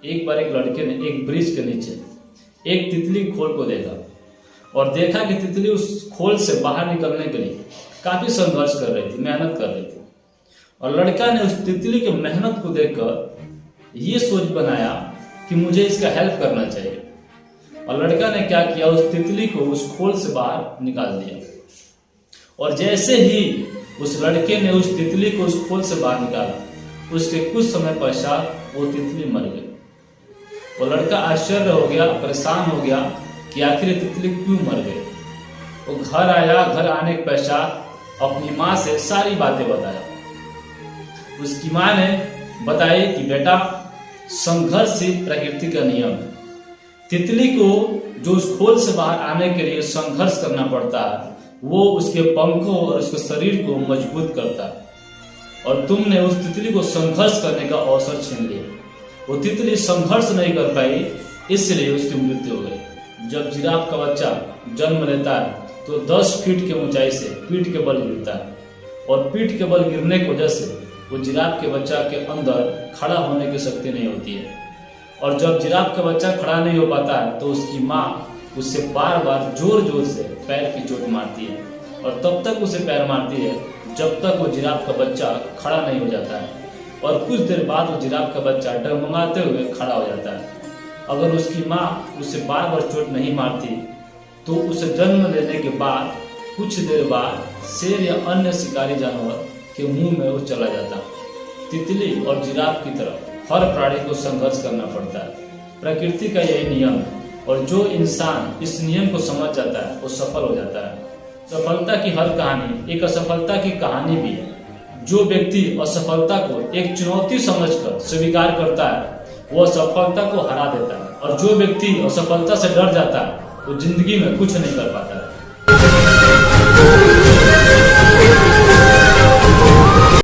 एक बार एक लड़के ने एक ब्रिज के नीचे एक तितली खोल को देखा और देखा कि तितली उस खोल से बाहर निकलने के लिए काफी संघर्ष कर रही थी, मेहनत कर रही थी। और लड़का ने उस तितली की मेहनत को देखकर ये सोच बनाया कि मुझे इसका हेल्प करना चाहिए। और लड़का ने क्या किया, उस तितली को उस खोल से बाहर निकाल दिया। और जैसे ही उस लड़के ने उस तितली को उस खोल से बाहर निकाला, उसके कुछ समय पश्चात वो तितली मर गई। वो लड़का आश्चर्य हो गया, परेशान हो गया कि आखिर ये तितली क्यों मर गई। वो घर आया, घर आने के पश्चात अपनी माँ से सारी बातें बताया। उसकी माँ ने बताई कि बेटा, संघर्ष ही प्रकृति का नियम है। तितली को जो उस खोल से बाहर आने के लिए संघर्ष करना पड़ता है, वो उसके पंखों और उसके शरीर को मजबूत करता है। और तुमने उस तितली को संघर्ष करने का अवसर छीन लिया। वो तितली संघर्ष नहीं कर पाई, इसलिए उसकी मृत्यु हो गई। जब जिराफ का बच्चा जन्म लेता है तो 10 फीट की ऊंचाई से पीठ के बल गिरता है। और पीठ के बल गिरने की वजह से वो जिराफ के बच्चा के अंदर खड़ा होने की शक्ति नहीं होती है। और जब जिराफ का बच्चा खड़ा नहीं हो पाता है तो उसकी माँ उससे बार बार जोर जोर से पैर की चोट मारती है। और तब तक उसे पैर मारती है जब तक वो जिराफ का बच्चा खड़ा नहीं हो जाता है। और कुछ देर बाद वो जिराफ का बच्चा डगमगाते हुए खड़ा हो जाता है। अगर उसकी माँ उसे बार बार चोट नहीं मारती तो उसे जन्म लेने के बाद कुछ देर बाद शेर या अन्य शिकारी जानवर के मुंह में वो चला जाता। तितली और जिराफ की तरह हर प्राणी को संघर्ष करना पड़ता है। प्रकृति का यही नियम है। और जो इंसान इस नियम को समझ जाता है वो सफल हो जाता है। सफलता की हर कहानी एक असफलता की कहानी भी है। जो व्यक्ति असफलता को एक चुनौती समझकर स्वीकार करता है वो असफलता को हरा देता है। और जो व्यक्ति असफलता से डर जाता है वो जिंदगी में कुछ नहीं कर पाता है।